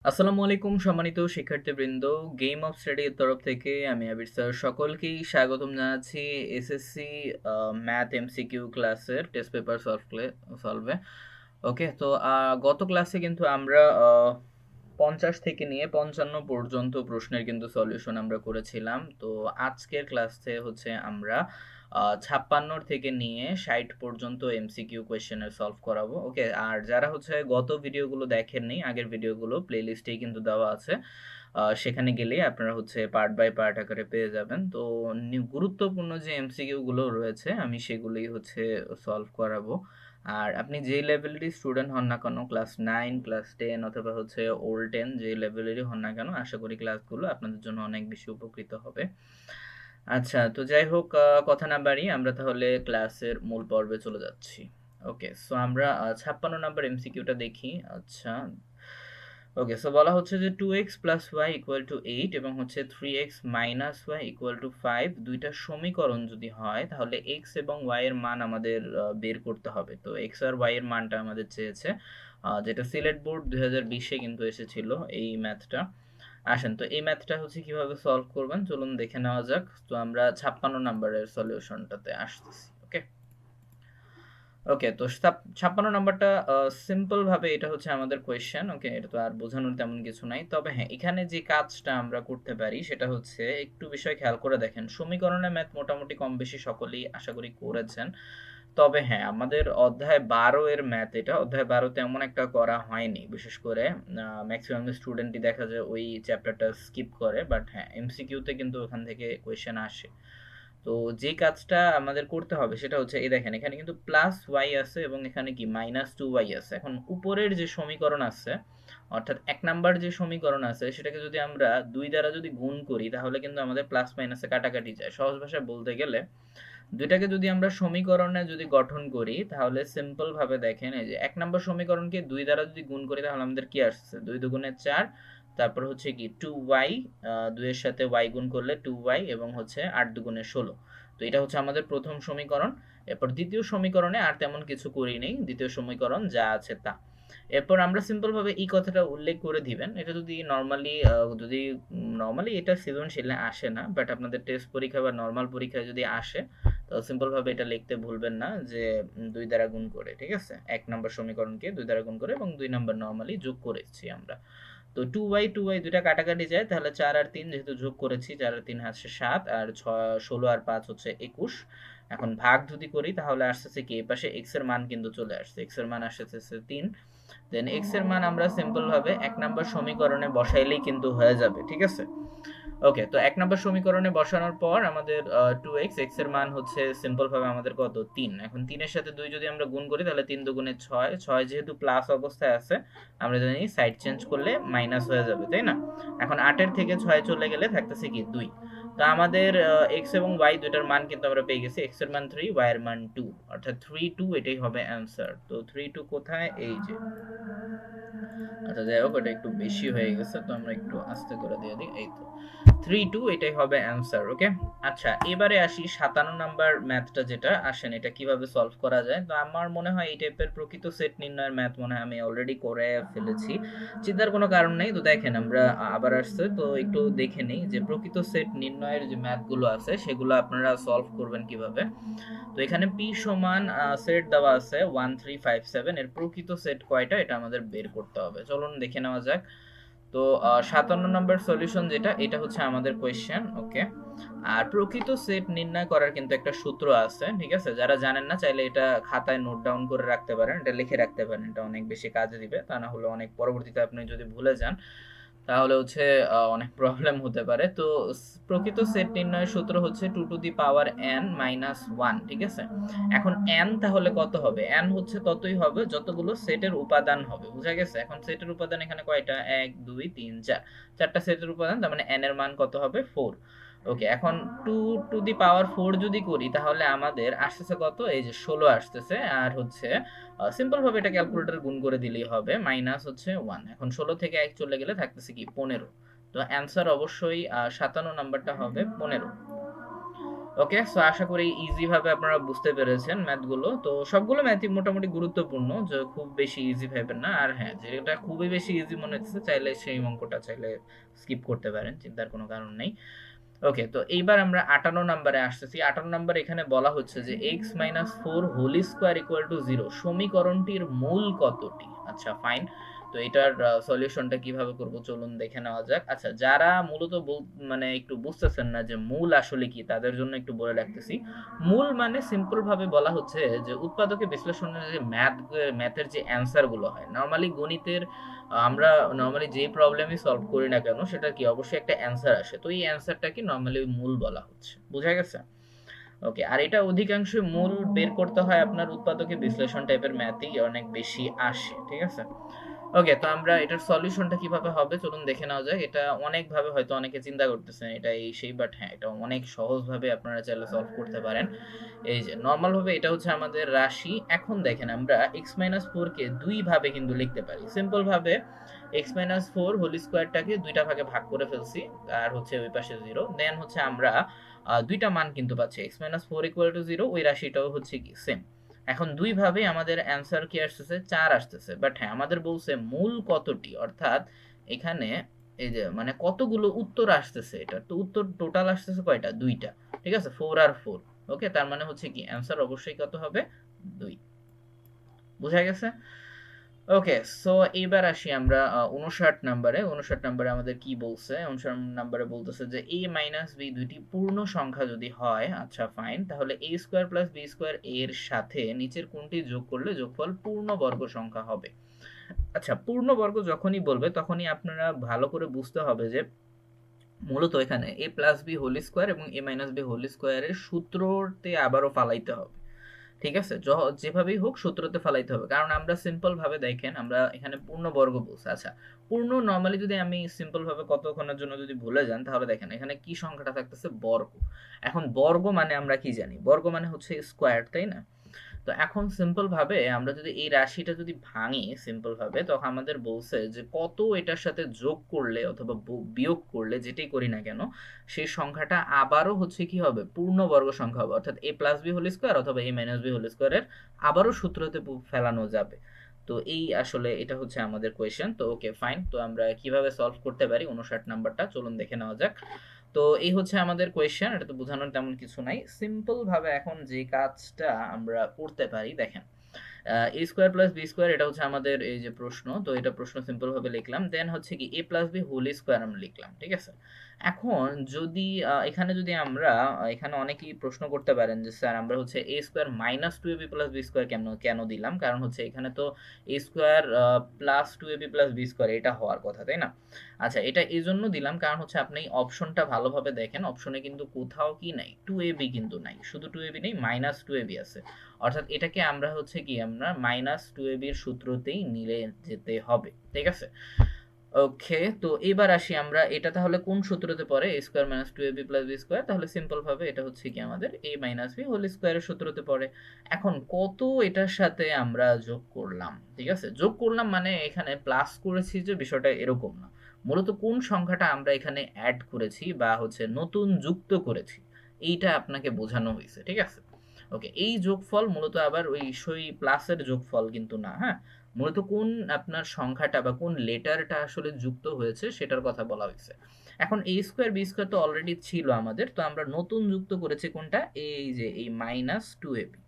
আসসালামু আলাইকুম সম্মানিত শিক্ষার্থীবৃন্দ, গেম অফ স্টাডির তরফ থেকে আমি আবির স্যার সকলকেই স্বাগতম জানাচ্ছি এসএসসি ম্যাথ এমসিকিউ ক্লাসের টেস্ট পেপার সলভে। ওকে, তো গত ক্লাসে কিন্তু আমরা 50 থেকে নিয়ে 55 পর্যন্ত প্রশ্নের কিন্তু সলিউশন আমরা করেছিলাম। তো আজকের ক্লাসে হচ্ছে আমরা 56 থেকে নিয়ে 60 পর্যন্ত এমসিকিউ কোয়েশ্চেনের সলভ করাবো। ওকে, আর যারা হচ্ছে গত ভিডিওগুলো দেখেননি, আগের ভিডিওগুলো প্লেলিস্টেই কিন্তু দেওয়া আছে, সেখানে গেলেই আপনারা হচ্ছে পার্ট বাই পার্ট আকারে পেয়ে যাবেন। তো গুরুত্বপূর্ণ যে এমসিকিউ গুলো রয়েছে আমি সেগুলোই হচ্ছে সলভ করাবো। আর আপনি যেই লেভেলেরই স্টুডেন্ট হন না কেন, ক্লাস 9, ক্লাস 10 অথবা হচ্ছে ওল্ড 10, যে লেভেলেরই হন না কেন, আশা করি ক্লাসগুলো আপনাদের জন্য অনেক বেশি উপকৃত হবে। আচ্ছা, তো যাই হোক, কথা না বাড়িয়ে আমরা তাহলে ক্লাসের মূল পর্বে চলে যাচ্ছি। ওকে, সো আমরা 56 নাম্বার এমসিকিউটা দেখি। আচ্ছা, ওকে, সো বলা হচ্ছে যে 2x plus Y equal to 8 এবং হচ্ছে 3x minus Y equal to 5 দুইটা সমীকরণ যদি হয় তাহলে x এবং y এর মান আমাদের বের করতে হবে। তো x আর y এর মানটা আমাদের চেয়েছে, যেটা সিলেট বোর্ড 2020-এ কিন্তু এসেছিল এই ম্যাথটা। আসেন, তো এই ম্যাথটা হচ্ছে কিভাবে সলভ করবেন চলুন দেখে নেওয়া যাক। তো আমরা 56 নাম্বারের সলিউশনটাতে আসতেছি। ওকে, ওকে, তো 56 নাম্বারটা সিম্পল ভাবে এটা হচ্ছে আমাদের কোয়েশ্চেন। ওকে, এটা তো আর বোঝানোর তেমন কিছু নাই, তবে হ্যাঁ, এখানে যে কাজটা আমরা করতে পারি সেটা হচ্ছে একটু বিষয় খেয়াল করে দেখেন। সমীকরণের ম্যাথ মোটামুটি কম বেশি সকলেই আশা করি করেছেন, তবে হ্যাঁ, আমাদের অধ্যায় 12 এর ম্যাথ, এটা অধ্যায় 12 তেমন একটা করা হয়নি। বিশেষ করে ম্যাক্সিমাম স্টুডেন্টই দেখা যায় ওই চ্যাপ্টারটা স্কিপ করে, বাট হ্যাঁ, এমসিকিউতে কিন্তু ওখান থেকে কোয়েশ্চেন আসে। তো যে কাজটা আমাদের করতে হবে সেটা হচ্ছে, এই দেখেন এখানে কিন্তু প্লাস ওয়াই আছে এবং এখানে কি মাইনাস 2y আছে। এখন উপরের যে সমীকরণ আছে, অর্থাৎ 1 নাম্বার যে সমীকরণ আছে সেটাকে যদি আমরা 2 দ্বারা যদি গুণ করি তাহলে কিন্তু আমাদের প্লাস মাইনাসে কাটাকাটি যায়। সহজ ভাষায় বলতে গেলে দুইটাকে যদি আমরা সমীকরণে যদি গঠন করি তাহলে সিম্পল ভাবে দেখেন, এই যে 1 নম্বর সমীকরণকে 2 দ্বারা যদি গুণ করি তাহলে আমাদের কি আসছে, 2 দুগুণে 4, তারপর হচ্ছে কি 2y, 2 এর সাথে y গুণ করলে 2y এবং হচ্ছে 8 দুগুণে 16। তো এটা হচ্ছে আমাদের প্রথম সমীকরণ। এরপর দ্বিতীয় সমীকরণে আর তেমন কিছু করি নেই, দ্বিতীয় সমীকরণ যা আছে তা। এরপর আমরা সিম্পল ভাবে এই কথাটা উল্লেখ করে দিবেন। এটা যদি নর্মালি এটা সৃজনশীলে আসে না, বাট আপনাদের টেস্ট পরীক্ষা বা নর্মাল পরীক্ষায় যদি আসে তো সিম্পল ভাবে এটা লিখতে ভুলবেন না যে 2 দ্বারা গুণ করে, ঠিক আছে, 1 নম্বর সমীকরণকে 2 দ্বারা গুণ করে এবং 2 নম্বর নরমালি যোগ করেছি আমরা। তো 2y দুইটা কাটাকাটি যায়, তাহলে 4 আর 3 যেহেতু যোগ করেছি, 4 আর 3 হচ্ছে 7, আর 16 আর 5 হচ্ছে 21। এখন ভাগ যদি করি তাহলে আসতেছে কি, এই পাশে x এর মান কিন্তু চলে আসছে, x এর মান আসতেছে 3। দেন x এর মান আমরা সিম্পল ভাবে 1 নম্বর সমীকরণে বসাইলেই কিন্তু হয়ে যাবে, ঠিক আছে। ওকে, তো 1 নম্বর সমীকরণে বসানোর পর আমাদের 2x, x এর মান হচ্ছে সিম্পল ভাবে আমাদের কত, 3। এখন 3 এর সাথে 2 যদি আমরা গুণ করি তাহলে 3 দুগুণে 6, 6 যেহেতু প্লাস অবস্থায় আছে আমরা জানি সাইড চেঞ্জ করলে মাইনাস হয়ে যাবে, তাই না। এখন 8 এর থেকে 6 চলে গেলে থাকতেছে কি 2। তো আমাদের x এবং y দুইটার মান কিন্তু আমরা পেয়ে গেছি, x এর মান 3, y এর মান 2, অর্থাৎ 3 2 এটাই হবে অ্যানসার। তো 3 2 কোথায়, এই যে। আচ্ছা, যাই হোক, ওটা একটু বেশি হয়ে গেছে, তো আমরা একটু আস্তে করে দিয়ে দিই, এই তো 3 2 এটাই হবে অ্যানসার। ওকে, আচ্ছা, এবারে আসি 57 নাম্বার ম্যাথটা, যেটা আসেন এটা কিভাবে সলভ করা যায়। তো আমার মনে হয় এই টাইপের প্রকৃত সেট নির্ণয়ের ম্যাথ মনে হয় আমি অলরেডি করে ফেলেছি, চিন্তার কোনো কারণ নেই। তো দেখেন আমরা আবার আসছে, তো একটু দেখে নিই যে প্রকৃত সেট নির্ণয়ের যে ম্যাথগুলো আছে সেগুলো আপনারা সলভ করবেন কিভাবে। তো এখানে p সমান সেট দেওয়া আছে 1 3 5 7, এর প্রকৃত সেট কয়টা এটা আমাদের বের করতে হবে, চলুন দেখে নেওয়া যাক। তো 57 নম্বর সলিউশন যেটা, এটা হচ্ছে আমাদের কোয়েশ্চেন। ওকে, আর প্রকৃত সেট নির্ণয় করার কিন্তু একটা সূত্র আছে, ঠিক আছে। যারা জানেন না চাইলে এটা খাতায় নোট ডাউন করে রাখতে পারেন, এটা লিখে রাখতে পারেন, এটা অনেক বেশি কাজে দিবে। তা না হলে অনেক পরবর্তীতে আপনি যদি ভুলে যান তাহলে হচ্ছে অনেক প্রবলেম হতে পারে। তো প্রকৃত সেট নির্ণয়ের সূত্র হচ্ছে 2 to the power n minus 1, ঠিক আছে। এখন n তাহলে কত হবে, n হচ্ছে ততই হবে যতগুলো সেটের উপাদান হবে, বুঝা গেছে। এখন সেটের উপাদান এখানে কয়টা, 1 2 3 4, চারটা সেটের উপাদান, তার মানে n এর মান কত হবে, 4। ওকে, এখন 2 টু দি পাওয়ার 4 যদি করি তাহলে আমাদের আসতেছে কত, এই যে 16 আসতেছে, আর হচ্ছে সিম্পল ভাবে এটা ক্যালকুলেটর গুণ করে দিলেই হবে, মাইনাস হচ্ছে 1। এখন 16 থেকে 1 চলে গেলে থাকতেছে কি 15। তো অ্যান্সার অবশ্যই 57 নাম্বারটা হবে 15। ওকে, সো আশা করি ইজি ভাবে আপনারা বুঝতে পেরেছেন ম্যাথগুলো। তো সবগুলো ম্যাথই মোটামুটি গুরুত্বপূর্ণ, যে খুব বেশি ইজি ভাবেন না। আর হ্যাঁ, যেটা খুবই বেশি ইজি মনে হচ্ছে চাইলে সেই অঙ্কটা চাইলে স্কিপ করতে পারেন, চিন্তার কোনো কারণ নেই। ওকে, তো এইবার আমরা 58 নাম্বারে আসতেছি। 58 নাম্বার এখানে বলা হচ্ছে যে x-4 whole square equal to 0 সমীকরণটির মূল কতটি? আচ্ছা ফাইন। তো এটার সলিউশনটা কিভাবে করব চলুন দেখে নেওয়া যাক। আচ্ছা, যারা মূলত মানে একটু বুঝতেছেন না যে মূল আসলে কি, তাদের জন্য একটু বলে রাখতেছি। মূল মানে সিম্পল ভাবে বলা হচ্ছে যে উৎপাদকে বিশ্লেষণের যে ম্যাথের যে অ্যান্সার গুলো হয় নরমালি গণিতের, আমরা নরমালি যে প্রবলেমই সলভ করি না কেন সেটা কি অবশ্যই একটা অ্যান্সার আসে, তো এই অ্যান্সারটাকে নরমালি মূল বলা হচ্ছে। বোঝা গেছে? ওকে, আর এটা অধিকাংশ মূল বের করতে হয় আপনার উৎপাদকে বিশ্লেষণ টাইপের ম্যাথই অনেক বেশি আসে, ঠিক আছে? ওকে, তো আমরা এটার সলিউশনটা কিভাবে হবে চলুন দেখে নেওয়া যাক। এটা অনেকভাবে হয়তো অনেকে চিন্তা করতেছেন এটা এই সেই, বাট হ্যাঁ এটা অনেক সহজভাবে আপনারা চাইলে সলভ করতে পারেন। এই যে নরমাল ভাবে এটা হচ্ছে আমাদের রাশি। এখন দেখেন আমরা x-4 কে দুই ভাবে কিন্তু লিখতে পারি সিম্পল ভাবে। x-4 হোল স্কয়ারটাকে দুইটা ভাগে ভাগ করে ফেলছি, আর হচ্ছে ওই পাশে 0, দেন হচ্ছে আমরা দুইটা মান কিন্তু পাচ্ছি x-4 ইকুয়াল টু 0, ওই রাশিটাও হচ্ছে কি সেম। এখন দুই ভাবে আমাদের অ্যান্সার কি আসতেছে? 4 আসতেছে। বাট হ্যাঁ, আমাদের বলছে মূল কতটি, অর্থাৎ এখানে এই যে মানে কতগুলো উত্তর আসতেছে, এটা তো উত্তর টোটাল আসতেছে কয়টা? দুইটা। ঠিক আছে, 4 আর 4। ওকে, তার মানে হচ্ছে কি অ্যান্সার অবশ্যই কত হবে? 2। বুঝা গেছে? ওকে, সো এইবার আসি আমরা 59 নাম্বারে। 59 নাম্বারে আমাদের কি বলছে? 59 নাম্বারে বলতেছে যে a মাইনাস b দুইটি পূর্ণ সংখ্যা যদি হয়, আচ্ছা ফাইন, তাহলে a square plus b square এর সাথে নিচের কোনটি যোগ করলে যোগফল পূর্ণবর্গ সংখ্যা হবে? আচ্ছা, পূর্ণবর্গ যখনই বলবে তখনই আপনারা ভালো করে বুঝতে হবে যে মূলত এখানে a plus b whole square এবং a মাইনাস b হোল স্কয়ারের সূত্রতে আবারও ফালাইতে হবে। ঠিক আছে, যেভাবেই হোক সূত্রতে ফালাইতে হবে, কারণ আমরা সিম্পল ভাবে দেখেন আমরা এখানে পূর্ণবর্গ বলছি। আচ্ছা, পূর্ণ নরমালি যদি আমি সিম্পল ভাবে কতক্ষণের জন্য যদি ভুলে যান, তাহলে দেখেন এখানে কি সংখ্যাটা থাকতেছে? বর্গ। এখন বর্গ মানে আমরা কি জানি? বর্গ মানে হচ্ছে স্কোয়ার, তাই না? তো এখন সিম্পল ভাবে আমরা যদি এই রাশিটা যদি ভাঙি সিম্পল ভাবে, তখন আমাদের বলছে যে কত এটার সাথে যোগ করলে অথবা বিয়োগ করলে যেটাই করি না কেন সেই সংখ্যাটা আবারও হচ্ছে কি হবে? পূর্ণবর্গ সংখ্যা হবে, অর্থাৎ a plus B whole square অথবা a মাইনাস বি হোল স্কোয়ারের আবারও সূত্রতে ফেলানো যাবে। তো এই আসলে এটা হচ্ছে আমাদের কোয়েশ্চেন। তো ওকে ফাইন, তো আমরা কিভাবে সলভ করতে পারি 59 নাম্বারটা চলুন দেখে নেওয়া যাক। তো এই হচ্ছে আমাদের কোয়েশ্চেন, এটা তো বোঝানোর তেমন কিছু নাই। সিম্পল ভাবে এখন যে কাজটা আমরা করতে পারি দেখেন, এ স্কোয়ার প্লাস বি স্কোয়ার এটা হচ্ছে আমাদের এই যে প্রশ্ন, তো এটা প্রশ্ন সিম্পল ভাবে লিখলাম, দেন হচ্ছে কি এ প্লাস বি হোল স্কোয়ার আমরা লিখলাম, ঠিক আছে? এখন যদি এখানে যদি আমরা এখানে অনেকেই প্রশ্ন করতে পারেন যে স্যার আমরা হচ্ছে এ square minus two A B plus B square কেন কেন দিলাম? কারণ হচ্ছে এখানে তো এ square plus two A B plus B square এটা হওয়ার কথা, তাই না? আচ্ছা, এটা এই জন্য দিলাম কারণ হচ্ছে আপনি অপশনটা ভালোভাবে দেখেন, অপশনে কিন্তু কোথাও কি নাই? টু এ বি কিন্তু নাই, শুধু টু এ বি নেই, মাইনাস টু এ বি আছে। অর্থাৎ এটাকে আমরা হচ্ছে কি আমরা মাইনাস টু এ বির সূত্রতেই নিলে যেতে হবে, ঠিক আছে? ওকে, তো এবার আসি আমরা এটা তাহলে কোন সূত্রতে পড়ে? a square minus two A B plus B square, তাহলে সিম্পল ভাবে এটা হচ্ছে কি আমাদের a মাইনাস বি হোল স্কয়ারের সূত্রতে পড়ে। এখন কত এটার সাথে আমরা যোগ করলাম, ঠিক আছে? যোগ করলাম মানে এখানে প্লাস করেছি যে বিষয়টা এরকম না, মূলত কোন সংখ্যাটা আমরা এখানে অ্যাড করেছি বা হচ্ছে নতুন যুক্ত করেছি এইটা আপনাকে বোঝানো হয়েছে, ঠিক আছে? ওকে, এই যোগফল মূলত আবার ওই সই প্লাসের যোগফল কিন্তু না, হ্যাঁ, মূলত কোন আপনার সংখ্যাটা বা কোন লেটারটা আসলে যুক্ত হয়েছে সেটার কথা বলা হয়েছে। এখন a স্কোয়ার বি স্কোয়ার তো অলরেডি ছিল আমাদের, তো আমরা নতুন যুক্ত করেছি কোনটা? এই যে এই মাইনাস টু এ বি,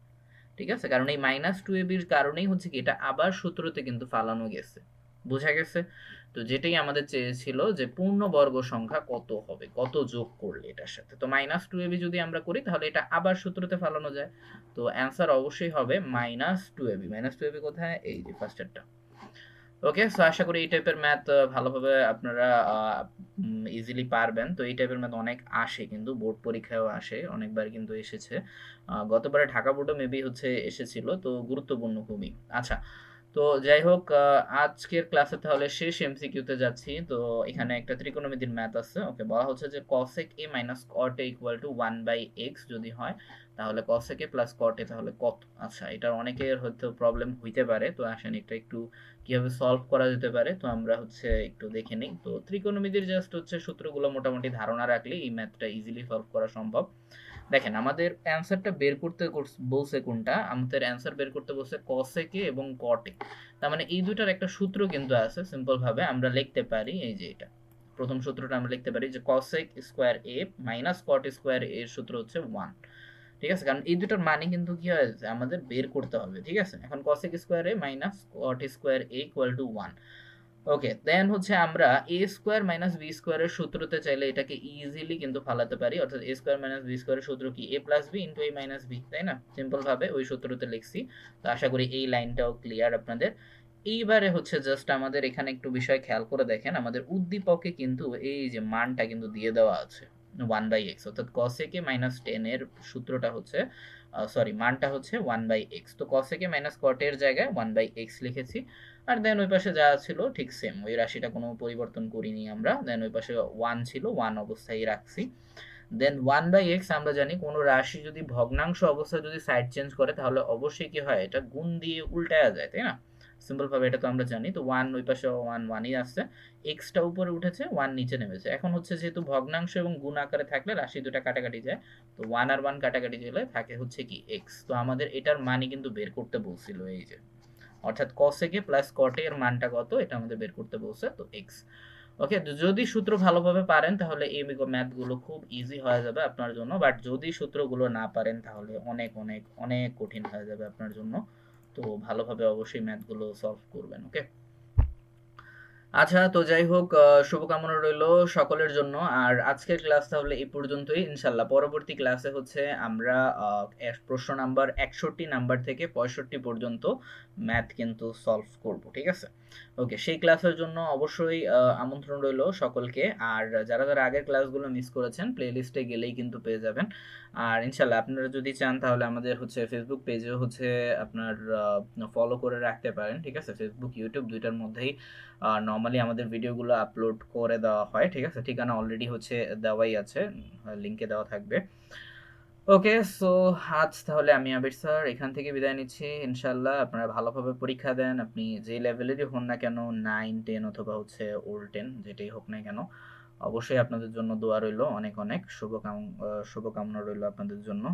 ঠিক আছে? কারণ এই মাইনাস টু এ বির কারণেই হচ্ছে কি এটা আবার সূত্রতে কিন্তু ফালানো গেছে। বোঝা গেছে? তো যেটাই আমাদের চেয়েছিল যে পূর্ণবর্গ সংখ্যা কত হবে, কত যোগ করলে এটার সাথে। তো মাইনাস টু এ বি যদি আমরা করি তাহলে এটা আবার সূত্রতে ফালানো যায়। তো অ্যান্সার অবশ্যই হবে minus two A B. Minus two A B কোথায়? এই যে ফার্স্টেরটা। ওকে, সো আশা করি এই টাইপের ম্যাথ ভালোভাবে আপনারা ইজিলি পারবেন। তো এই টাইপের ম্যাথ অনেক আসে, কিন্তু বোর্ড পরীক্ষায়ও আসে, অনেকবার কিন্তু এসেছে। গতবারে ঢাকা বোর্ডও মেবি হচ্ছে এসেছিল, তো গুরুত্বপূর্ণ খুবই। আচ্ছা, তো যাই হোক, আজকের ক্লাসে তাহলে শেষ এমসিকিউতে যাচ্ছি। তো এখানে একটা ত্রিকোণমিতির ম্যাথ আছে। ওকে, বলা হচ্ছে যে cosec a minus cot a equal to 1/x যদি হয় তাহলে cosec a plus cot a তাহলে কত? আচ্ছা, এটা অনেকের হয়তো প্রবলেম হইতে পারে, তো আসেন এটা একটু কিভাবে সলভ করা যেতে পারে তো আমরা হচ্ছে একটু দেখে নিই। তো ত্রিকোণমিতির জাস্ট হচ্ছে সূত্রগুলো মোটামুটি ধারণা রাখলে এই ম্যাথটা ইজিলি সলভ করা সম্ভব। দেখেন আমাদের অ্যান্সারটা বের করতে বলছে কোনটা, আমাদের অ্যান্সার বের করতে বলছে কসেকে এবং কটে। তার মানে এই দুটার একটা সূত্র কিন্তু আছে, সিম্পল ভাবে আমরা লিখতে পারি এই যে এটা প্রথম সূত্রটা আমরা লিখতে পারি যে কসেক স্কোয়ার এ মাইনাস কট স্কোয়ার এর সূত্র হচ্ছে 1। ঠিক আছে, কারণ এই দুটার মানে কিন্তু কি হয়েছে আমাদের বের করতে হবে। ঠিক আছে, এখন cosec square A minus cot square A equal to 1। ওকে, দেন হচ্ছে আমরা এ স্কোয়ার মাইনাস বি স্কোয়ারের সূত্রতে চাইলে এটাকে ইজিলি কিন্তু ফালাতে পারি, অর্থাৎ এ স্কোয়ার মাইনাস বি স্কোয়ারের সূত্র কি এ প্লাস বি ইন্টু এ মাইনাস বি, তাই না? সিম্পল ভাবে ওই সূত্রতে লিখছি। তো আশা করি এই লাইনটাও ক্লিয়ার আপনাদের। এইবারে হচ্ছে জাস্ট আমাদের এখানে একটু বিষয় খেয়াল করে দেখেন, আমাদের উদ্দীপকে কিন্তু এই যে মানটা কিন্তু দিয়ে দেওয়া আছে 1/x, অর্থাৎ cosec a মাইনাস 10 এর সূত্রটা হচ্ছে সরি মানটা হচ্ছে 1/x। তো cosec a মাইনাস cot এর জায়গায় 1/x লিখেছি। আর দেন ওই পাশে যা ছিল ঠিক সেম, ওই রাশিটা কোনো পরিবর্তন করিনি আমরা। দেন ওই পাশে 1 ছিল, 1 অবস্থায় রাখছি। দেন 1/x আমরা জানি কোনো রাশি যদি ভগ্নাংশ অবস্থায় যদি সাইড চেঞ্জ করে তাহলে অবশ্যই কি হয়, এটা গুণ দিয়ে উল্টায়া যায়, তাই না? সিম্পল ভাবে এটা তো আমরা জানি। তো 1 ওই পাশে 1 1ই আসছে, এক্সটা উপরে উঠেছে, 1 নিচে নেমেছে। এখন হচ্ছে যেহেতু ভগ্নাংশ এবং গুণ আকারে থাকলে রাশি দুটা কাটাকাটি যায়, তো 1 আর 1 কাটাকাটি গেলে থাকে হচ্ছে কি এক্স। তো আমাদের এটার মানই কিন্তু বের করতে বলছিল এই যে, অর্থাৎ cosec a plus cot a এর মানটা কত এটা আমাদের বের করতে বলছে, তো এক্স। ওকে, যদি সূত্র ভালোভাবে পারেন তাহলে এই ম্যাথ গুলো খুব ইজি হয়ে যাবে আপনার জন্য, বাট যদি সূত্রগুলো না পারেন তাহলে অনেক অনেক অনেক কঠিন হয়ে যাবে আপনার জন্য। তো ভালোভাবে অবশ্যই ম্যাথ গুলো সলভ করবেন। ওকে, আচ্ছা, তো যাই হোক, শুভকামনা রইল সকলের জন্য। আর আজকের ক্লাস তাহলে এই পর্যন্তই। ইনশাল্লাহ পরবর্তী ক্লাসে হচ্ছে আমরা প্রশ্ন নাম্বার 61 নাম্বার থেকে 65 পর্যন্ত ম্যাথ কিন্তু সলভ করব। ঠিক আছে, ওকে, সেই ক্লাসের জন্য অবশ্যই আমন্ত্রণ রইল সকলকে। আর যারা যারা আগের ক্লাসগুলো মিস করেছেন প্লে লিস্টে গেলেই কিন্তু পেয়ে যাবেন। আর ইনশাল্লাহ আপনারা যদি চান তাহলে আমাদের হচ্ছে ফেসবুক পেজেও হচ্ছে আপনার ফলো করে রাখতে পারেন। ঠিক আছে, ফেসবুক ইউটিউব দুইটার মধ্যেই নর্মালি আমাদের ভিডিওগুলো আপলোড করে দেওয়া হয়। ঠিক আছে, ঠিকানা অলরেডি হচ্ছে দেওয়াই আছে, লিঙ্কে দেওয়া থাকবে। ওকে, সো আজ তাহলে আমি আবির স্যার এখান থেকে বিদায় নিচ্ছি। ইনশাল্লাহ আপনারা ভালোভাবে পরীক্ষা দেন, আপনি যে লেভেলেরই হন না কেন, 9 10 অথবা হচ্ছে ওল্ড 10 যেটাই হোক না কেন, অবশ্যই আপনাদের জন্য দোয়া রইল, অনেক অনেক শুভকামনা রইল আপনাদের জন্য।